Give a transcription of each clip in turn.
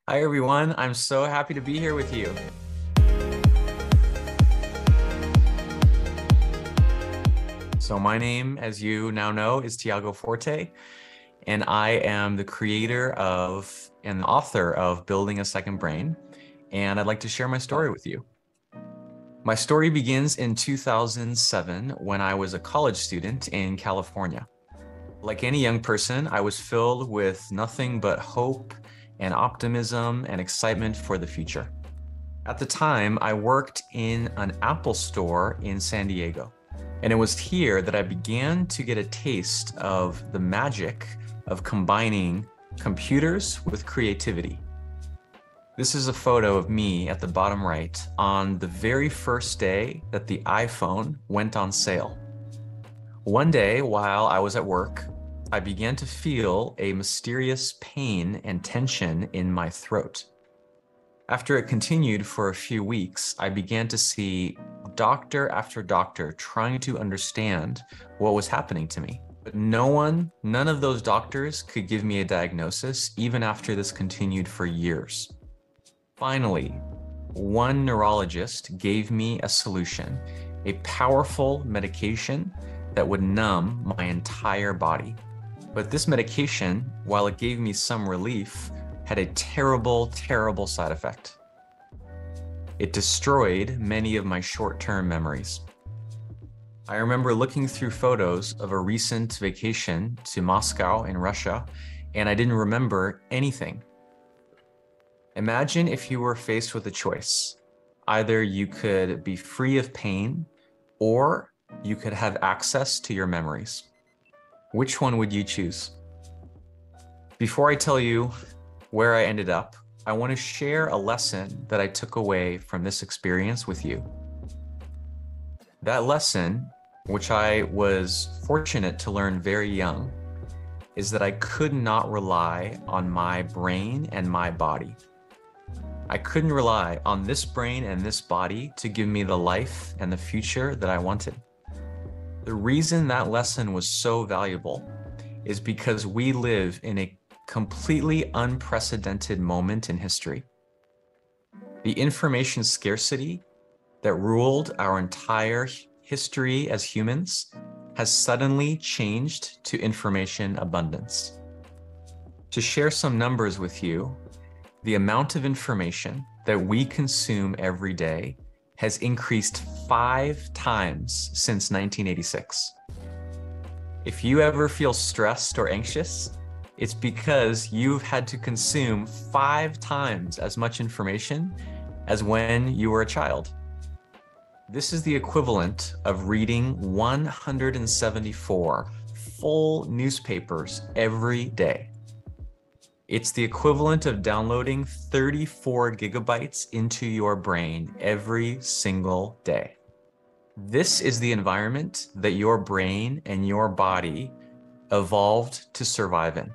Hi, everyone. I'm so happy to be here with you. So my name, as you now know, is Tiago Forte, and I am the creator of and the author of Building a Second Brain, and I'd like to share my story with you. My story begins in 2007 when I was a college student in California. Like any young person, I was filled with nothing but hope and optimism and excitement for the future. At the time, I worked in an Apple store in San Diego, and it was here that I began to get a taste of the magic of combining computers with creativity. This is a photo of me at the bottom right on the very first day that the iPhone went on sale. One day, while I was at work, I began to feel a mysterious pain and tension in my throat. After it continued for a few weeks, I began to see doctor after doctor trying to understand what was happening to me. But none of those doctors could give me a diagnosis, even after this continued for years. Finally, one neurologist gave me a solution, a powerful medication that would numb my entire body. But this medication, while it gave me some relief, had a terrible, terrible side effect. It destroyed many of my short-term memories. I remember looking through photos of a recent vacation to Moscow in Russia, and I didn't remember anything. Imagine if you were faced with a choice. Either you could be free of pain, or you could have access to your memories. Which one would you choose? Before I tell you where I ended up, I want to share a lesson that I took away from this experience with you. That lesson, which I was fortunate to learn very young, is that I could not rely on my brain and my body. I couldn't rely on this brain and this body to give me the life and the future that I wanted. The reason that lesson was so valuable is because we live in a completely unprecedented moment in history. The information scarcity that ruled our entire history as humans has suddenly changed to information abundance. To share some numbers with you, the amount of information that we consume every day has increased 5 times since 1986. If you ever feel stressed or anxious, it's because you've had to consume 5 times as much information as when you were a child. This is the equivalent of reading 174 full newspapers every day. It's the equivalent of downloading 34 gigabytes into your brain every single day. This is the environment that your brain and your body evolved to survive in.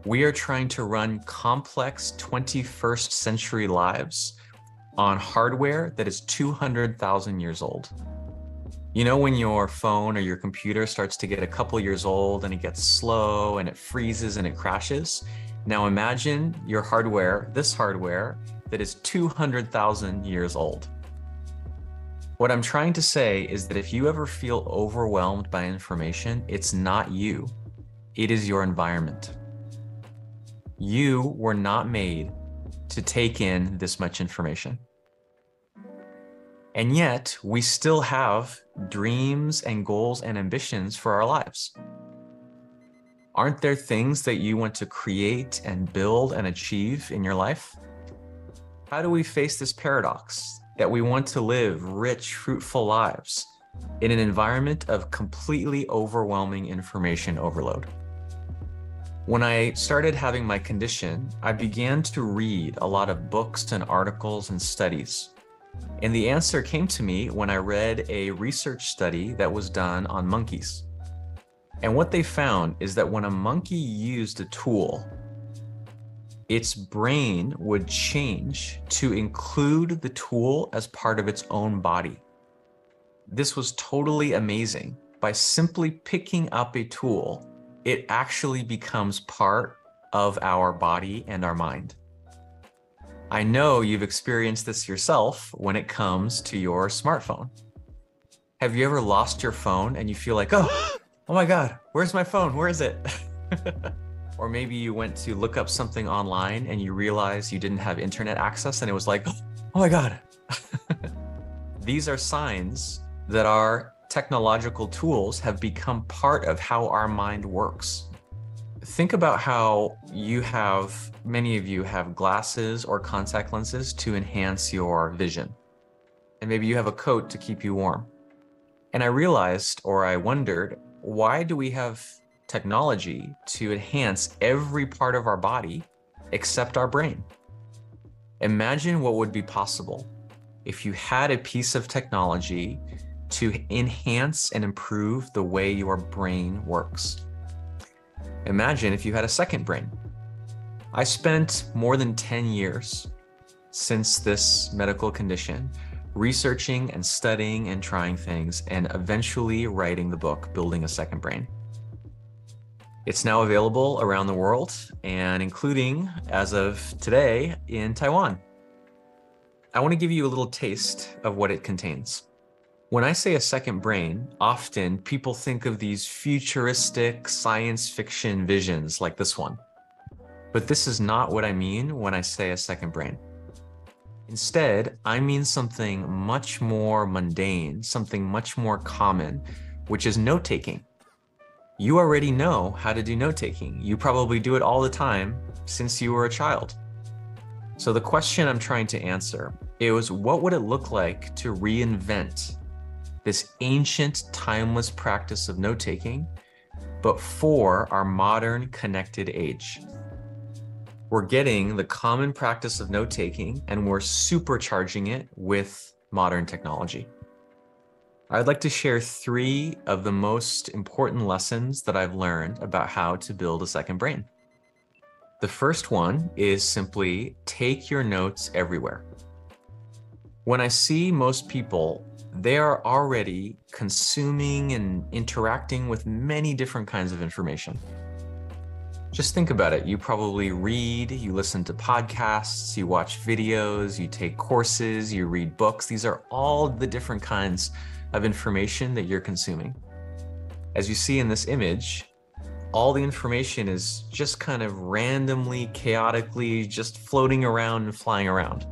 We are trying to run complex 21st century lives on hardware that is 200,000 years old. You know when your phone or your computer starts to get a couple years old and it gets slow and it freezes and it crashes? Now imagine your hardware, this hardware, that is 200,000 years old. What I'm trying to say is that if you ever feel overwhelmed by information, it's not you, it is your environment. You were not made to take in this much information. And yet, we still have dreams and goals and ambitions for our lives. Aren't there things that you want to create and build and achieve in your life? How do we face this paradox that we want to live rich, fruitful lives in an environment of completely overwhelming information overload? When I started having my condition, I began to read a lot of books and articles and studies. And the answer came to me when I read a research study that was done on monkeys. And what they found is that when a monkey used a tool, its brain would change to include the tool as part of its own body. This was totally amazing. By simply picking up a tool, it actually becomes part of our body and our mind. I know you've experienced this yourself when it comes to your smartphone. Have you ever lost your phone and you feel like, oh my God, where's my phone? Where is it? Or maybe you went to look up something online and you realized you didn't have internet access and it was like, oh my God. These are signs that our technological tools have become part of how our mind works. Think about how many of you have glasses or contact lenses to enhance your vision. And maybe you have a coat to keep you warm. And I wondered, why do we have technology to enhance every part of our body except our brain? Imagine what would be possible if you had a piece of technology to enhance and improve the way your brain works. Imagine if you had a second brain. I spent more than 10 years since this medical condition researching and studying and trying things and eventually writing the book, Building a Second Brain. It's now available around the world and including, as of today, in Taiwan. I want to give you a little taste of what it contains. When I say a second brain, often people think of these futuristic science fiction visions like this one. But this is not what I mean when I say a second brain. Instead, I mean something much more mundane, something much more common, which is note-taking. You already know how to do note-taking. You probably do it all the time since you were a child. So the question I'm trying to answer is, what would it look like to reinvent this ancient, timeless practice of note-taking, but for our modern connected age? We're getting the common practice of note-taking and we're supercharging it with modern technology. I'd like to share 3 of the most important lessons that I've learned about how to build a second brain. The first one is simply take your notes everywhere. When I see most people, they are already consuming and interacting with many different kinds of information. Just think about it. You probably read, you listen to podcasts, you watch videos, you take courses, you read books. These are all the different kinds of information that you're consuming. As you see in this image, all the information is just kind of randomly, chaotically, just floating around and flying around.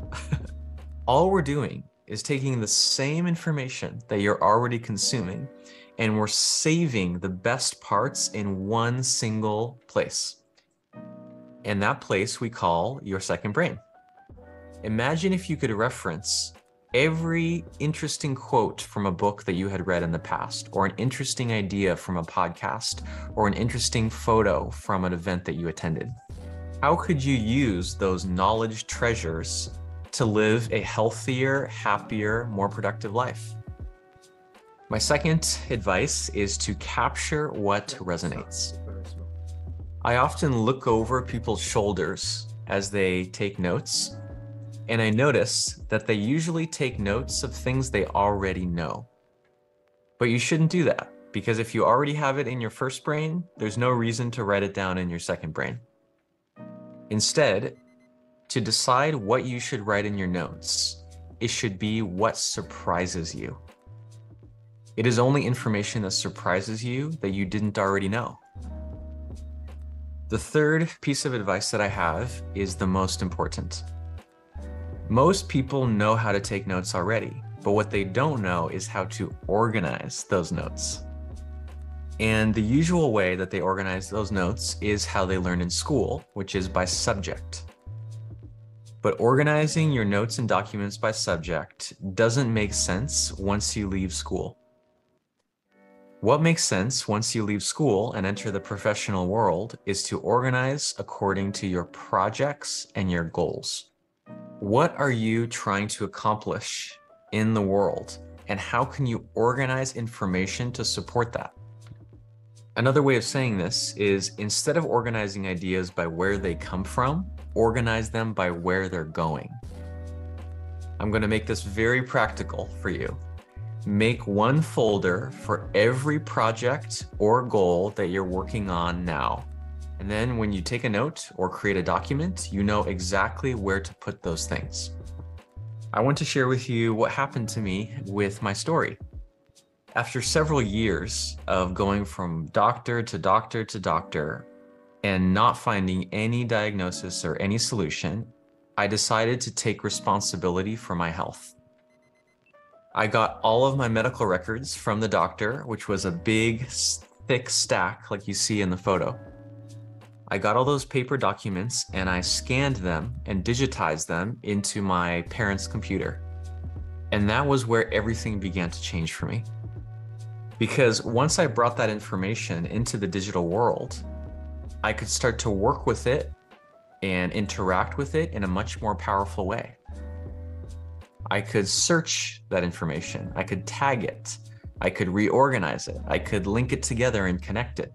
All we're doing is taking the same information that you're already consuming and we're saving the best parts in one single place. And that place we call your second brain. Imagine if you could reference every interesting quote from a book that you had read in the past, or an interesting idea from a podcast, or an interesting photo from an event that you attended. How could you use those knowledge treasures to live a healthier, happier, more productive life? My second advice is to capture what resonates. I often look over people's shoulders as they take notes, and I notice that they usually take notes of things they already know. But you shouldn't do that, because if you already have it in your first brain, there's no reason to write it down in your second brain. Instead, to decide what you should write in your notes, it should be what surprises you. It is only information that surprises you that you didn't already know. The third piece of advice that I have is the most important. Most people know how to take notes already, but what they don't know is how to organize those notes. And the usual way that they organize those notes is how they learn in school, which is by subject. But organizing your notes and documents by subject doesn't make sense once you leave school. What makes sense once you leave school and enter the professional world is to organize according to your projects and your goals. What are you trying to accomplish in the world, and how can you organize information to support that? Another way of saying this is, instead of organizing ideas by where they come from, organize them by where they're going. I'm going to make this very practical for you. Make one folder for every project or goal that you're working on now. And then when you take a note or create a document, you know exactly where to put those things. I want to share with you what happened to me with my story. After several years of going from doctor to doctor to doctor and not finding any diagnosis or any solution, I decided to take responsibility for my health. I got all of my medical records from the doctor, which was a big, thick stack like you see in the photo. I got all those paper documents and I scanned them and digitized them into my parents' computer. And that was where everything began to change for me. Because once I brought that information into the digital world, I could start to work with it and interact with it in a much more powerful way. I could search that information, I could tag it, I could reorganize it, I could link it together and connect it.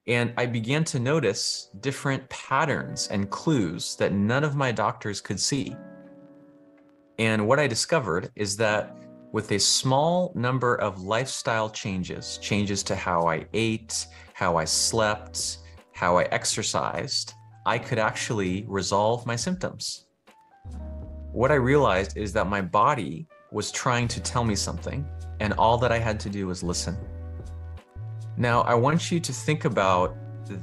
And I began to notice different patterns and clues that none of my doctors could see. And what I discovered is that with a small number of lifestyle changes, changes to how I ate, how I slept, how I exercised, I could actually resolve my symptoms. What I realized is that my body was trying to tell me something, and all that I had to do was listen. Now, I want you to think about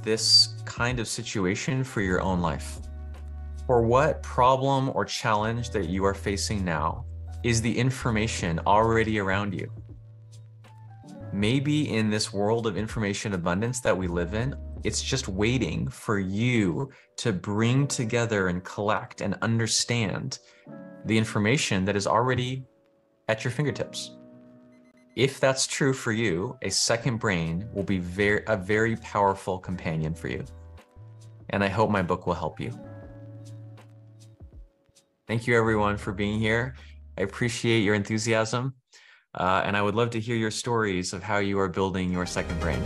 this kind of situation for your own life. For what problem or challenge that you are facing now is the information already around you? Maybe in this world of information abundance that we live in, it's just waiting for you to bring together and collect and understand the information that is already at your fingertips. If that's true for you, a second brain will be a very powerful companion for you. And I hope my book will help you. Thank you everyone for being here. I appreciate your enthusiasm, and I would love to hear your stories of how you are building your second brain.